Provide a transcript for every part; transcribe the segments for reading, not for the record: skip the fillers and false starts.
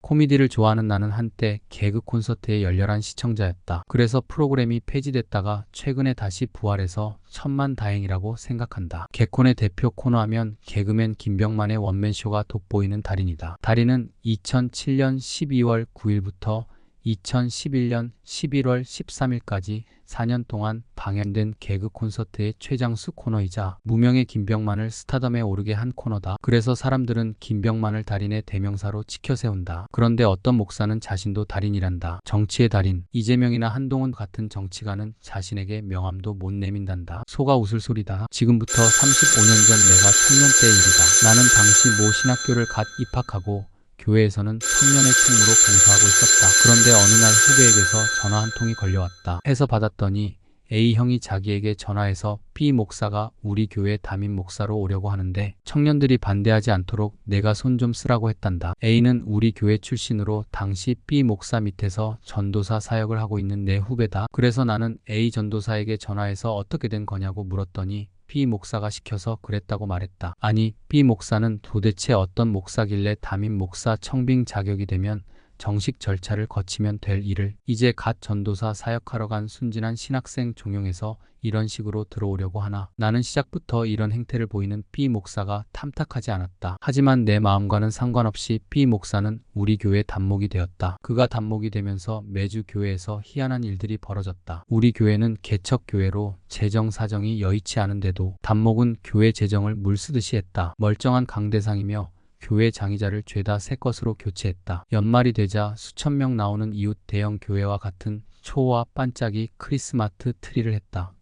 코미디를 좋아하는 나는 한때 개그 콘서트의 열렬한 시청자였다. 그래서 프로그램이 폐지됐다가 최근에 다시 부활해서 천만다행이라고 생각한다. 개콘의 대표 코너 하면 개그맨 김병만의 원맨쇼가 돋보이는 달인이다. 달인은 2007년 12월 9일부터 2011년 11월 13일까지 4년 동안 방영된 개그 콘서트의 최장수 코너이자 무명의 김병만을 스타덤에 오르게 한 코너다. 그래서 사람들은 김병만을 달인의 대명사로 치켜세운다. 그런데 어떤 목사는 자신도 달인이란다. 정치의 달인, 이재명이나 한동훈 같은 정치가는 자신에게 명함도 못 내민단다. 소가 웃을 소리다. 지금부터 35년 전 내가 청년 때의 일이다. 나는 당시 모 신학교를 갓 입학하고 교회에서는 청년의 총무로 봉사하고 있었다. 그런데 어느 날 후배에게서 전화 한 통이 걸려왔다. 해서 받았더니 A형이 자기에게 전화해서 B 목사가 우리 교회 담임 목사로 오려고 하는데 청년들이 반대하지 않도록 내가 손 좀 쓰라고 했단다. A는 우리 교회 출신으로 당시 B 목사 밑에서 전도사 사역을 하고 있는 내 후배다. 그래서 나는 A 전도사에게 전화해서 어떻게 된 거냐고 물었더니 B 목사가 시켜서 그랬다고 말했다. 아니, B 목사는 도대체 어떤 목사길래 담임 목사 청빙 자격이 되면 정식 절차를 거치면 될 일을 이제 갓 전도사 사역하러 간 순진한 신학생 종용해서 이런 식으로 들어오려고 하나. 나는 시작부터 이런 행태를 보이는 B 목사가 탐탁하지 않았다. 하지만 내 마음과는 상관없이 B 목사는 우리 교회 단목이 되었다. 그가 단목이 되면서 매주 교회에서 희한한 일들이 벌어졌다. 우리 교회는 개척교회로 재정 사정이 여의치 않은데도 단목은 교회 재정을 물쓰듯이 했다. 멀쩡한 강대상이며 교회 장의자를 죄다 새 것으로 교체했다. 연말이 되자 수천 명 나오는 이웃 대형 교회와 같은 초와 반짝이 크리스마스 트리를 했다.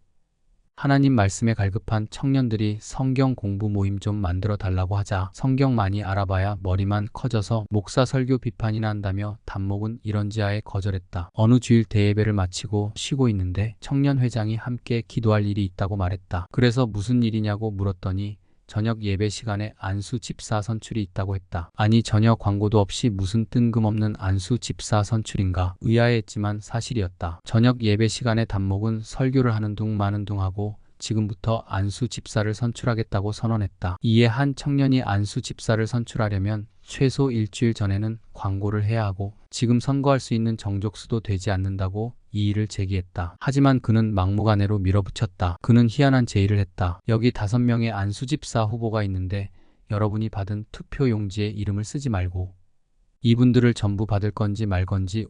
하나님 말씀에 갈급한 청년들이 성경 공부 모임 좀 만들어 달라고 하자 성경 많이 알아봐야 머리만 커져서 목사 설교 비판이나 한다며 단목은 이런지하에 거절했다. 어느 주일 대예배를 마치고 쉬고 있는데 청년회장이 함께 기도할 일이 있다고 말했다. 그래서 무슨 일이냐고 물었더니 저녁 예배 시간에 안수 집사 선출이 있다고 했다. 아니, 전혀 광고도 없이 무슨 뜬금없는 안수 집사 선출인가 의아해했지만 사실이었다. 저녁 예배 시간에 단목은 설교를 하는 둥 마는 둥 하고 지금부터 안수 집사를 선출하겠다고 선언했다. 이에 한 청년이 안수 집사를 선출하려면 최소 일주일 전에는 광고를 해야 하고 지금 선거할 수 있는 정족수도 되지 않는다고 이의를 제기했다. 하지만 그는 막무가내로 밀어붙였다. 그는 희한한 제의를 했다. 여기 5명의 안수집사 후보가 있는데 여러분이 받은 투표용지에 이름을 쓰지 말고 이분들을 전부 받을 건지 말 건지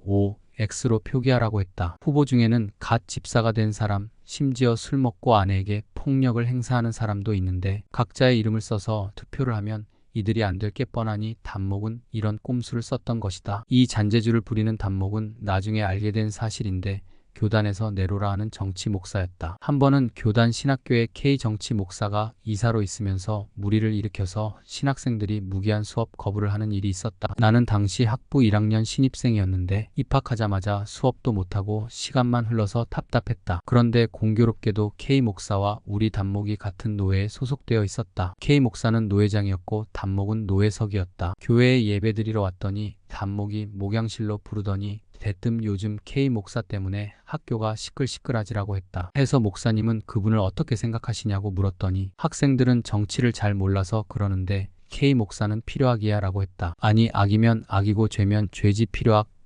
X로 표기하라고 했다. 후보 중에는 갓 집사가 된 사람, 심지어 술 먹고 아내에게 폭력을 행사하는 사람도 있는데 각자의 이름을 써서 투표를 하면 이들이 안 될 게 뻔하니 단목은 이런 꼼수를 썼던 것이다. 이 잔재주를 부리는 단목은 나중에 알게 된 사실인데 교단에서 내로라 하는 정치 목사였다. 한 번은 교단 신학교의 K 정치 목사가 이사로 있으면서 무리를 일으켜서 신학생들이 무기한 수업 거부를 하는 일이 있었다. 나는 당시 학부 1학년 신입생이었는데 입학하자마자 수업도 못하고 시간만 흘러서 답답했다. 그런데 공교롭게도 K 목사와 우리 단목이 같은 노회에 소속되어 있었다. K 목사는 노회장이었고 단목은 노회석이었다. 교회에 예배드리러 왔더니 단목이 목양실로 부르더니 대뜸 요즘 K 목사 때문에 학교가 시끌시끌하지라고 했다. 해서 목사님은 그분을 어떻게 생각하시냐고 물었더니 학생들은 정치를 잘 몰라서 그러는데 K 목사는 필요하기야 라고 했다. 아니, 악이면 악이고 죄면 죄지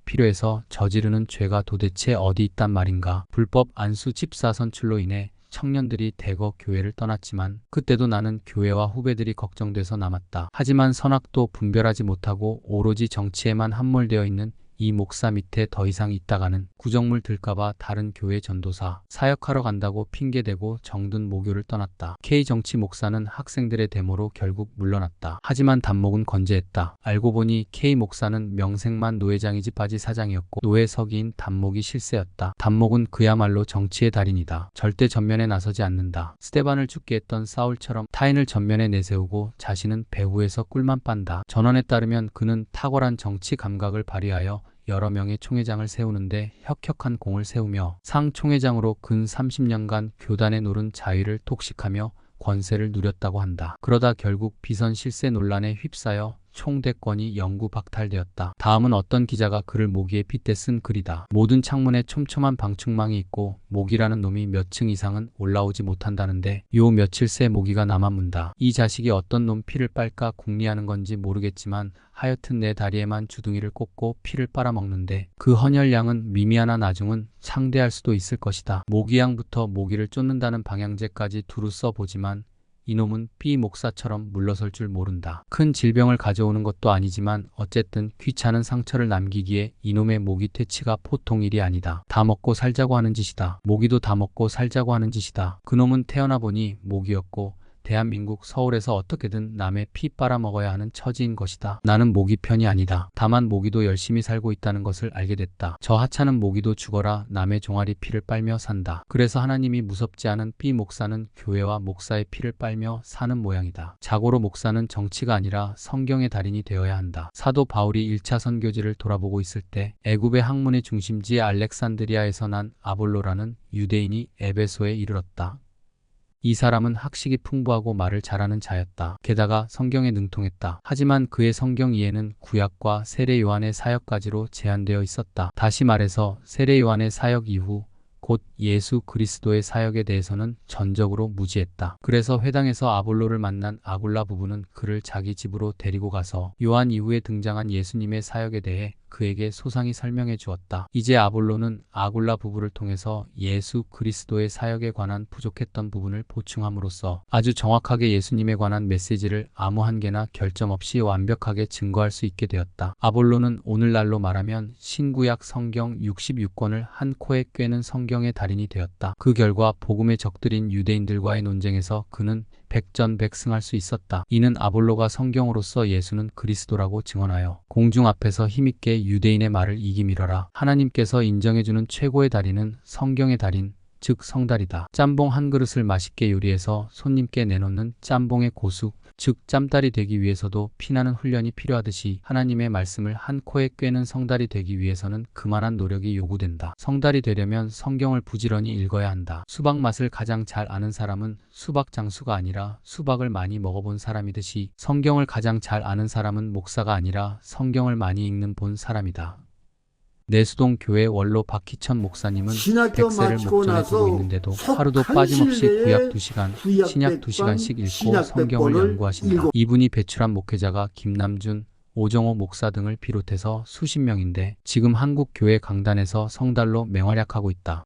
필요해서 저지르는 죄가 도대체 어디 있단 말인가. 불법 안수 집사 선출로 인해 청년들이 대거 교회를 떠났지만 그때도 나는 교회와 후배들이 걱정돼서 남았다. 하지만 선악도 분별하지 못하고 오로지 정치에만 함몰되어 있는 이 목사 밑에 더 이상 있다가는 구정물 들까봐 다른 교회 전도사 사역하러 간다고 핑계대고 정든 모교를 떠났다. K 정치 목사는 학생들의 데모로 결국 물러났다. 하지만 단목은 건재했다. 알고 보니 K 목사는 명색만 노회장이지 빠지 사장이었고 노회석인 단목이 실세였다. 단목은 그야말로 정치의 달인이다. 절대 전면에 나서지 않는다. 스데반을 죽게 했던 사울처럼 타인을 전면에 내세우고 자신은 배후에서 꿀만 빤다. 전언에 따르면 그는 탁월한 정치 감각을 발휘하여 여러 명의 총회장을 세우는데 혁혁한 공을 세우며 상 총회장으로 근 30년간 교단에 노른 자위를 독식하며 권세를 누렸다고 한다. 그러다 결국 비선 실세 논란에 휩싸여 총대권이 영구 박탈되었다. 다음은 어떤 기자가 그를 모기에 빗대 쓴 글이다. 모든 창문에 촘촘한 방충망이 있고 모기라는 놈이 몇 층 이상은 올라오지 못한다는데 요 며칠 새 모기가 나만 문다. 이 자식이 어떤 놈 피를 빨까 궁리하는 건지 모르겠지만 하여튼 내 다리에만 주둥이를 꽂고 피를 빨아먹는데 그 헌혈량은 미미하나 나중은 창대할 수도 있을 것이다. 모기향부터 모기를 쫓는다는 방향제까지 두루 써보지만 이놈은 B 목사처럼 물러설 줄 모른다. 큰 질병을 가져오는 것도 아니지만 어쨌든 귀찮은 상처를 남기기에 이놈의 모기 퇴치가 보통 일이 아니다. 다 먹고 살자고 하는 짓이다. 모기도 다 먹고 살자고 하는 짓이다. 그놈은 태어나 보니 모기였고 대한민국 서울에서 어떻게든 남의 피 빨아먹어야 하는 처지인 것이다. 나는 모기 편이 아니다. 다만 모기도 열심히 살고 있다는 것을 알게 됐다. 저 하찮은 모기도 죽어라 남의 종아리 피를 빨며 산다. 그래서 하나님이 무섭지 않은 B 목사는 교회와 목사의 피를 빨며 사는 모양이다. 자고로 목사는 정치가 아니라 성경의 달인이 되어야 한다. 사도 바울이 1차 선교지를 돌아보고 있을 때 애굽의 학문의 중심지 알렉산드리아에서 난 아볼로라는 유대인이 에베소에 이르렀다. 이 사람은 학식이 풍부하고 말을 잘하는 자였다. 게다가 성경에 능통했다. 하지만 그의 성경 이해는 구약과 세례 요한의 사역까지로 제한되어 있었다. 다시 말해서 세례 요한의 사역 이후 곧 예수 그리스도의 사역에 대해서는 전적으로 무지했다. 그래서 회당에서 아볼로를 만난 아굴라 부부는 그를 자기 집으로 데리고 가서 요한 이후에 등장한 예수님의 사역에 대해 그에게 소상히 설명해 주었다. 이제 아볼로는 아굴라 부부를 통해서 예수 그리스도의 사역에 관한 부족했던 부분을 보충함으로써 아주 정확하게 예수님에 관한 메시지를 아무 한계나 결점 없이 완벽하게 증거할 수 있게 되었다. 아볼로는 오늘날로 말하면 신구약 성경 66권을 한 코에 꿰는 성경의 달인이 되었다. 그 결과 복음의 적들인 유대인들과의 논쟁에서 그는 백전백승할 수 있었다. 이는 아볼로가 성경으로서 예수는 그리스도라고 증언하여 공중 앞에서 힘있게 유대인의 말을 이기밀어라. 하나님께서 인정해주는 최고의 달인은 성경의 달인, 즉 성달이다. 짬뽕 한 그릇을 맛있게 요리해서 손님께 내놓는 짬뽕의 고수, 즉 짬달이 되기 위해서도 피나는 훈련이 필요하듯이 하나님의 말씀을 한 코에 꿰는 성달이 되기 위해서는 그만한 노력이 요구된다. 성달이 되려면 성경을 부지런히 읽어야 한다. 수박 맛을 가장 잘 아는 사람은 수박 장수가 아니라 수박을 많이 먹어본 사람이듯이 성경을 가장 잘 아는 사람은 목사가 아니라 성경을 많이 읽는 본 사람이다. 내수동 교회 원로 박희천 목사님은 백세를 목전에 두고 있는데도 하루도 빠짐없이 구약 2시간, 신약 2시간씩 읽고 성경을 연구하신다. 이분이 배출한 목회자가 김남준, 오정호 목사 등을 비롯해서 수십 명인데 지금 한국 교회 강단에서 성달로 맹활약하고 있다.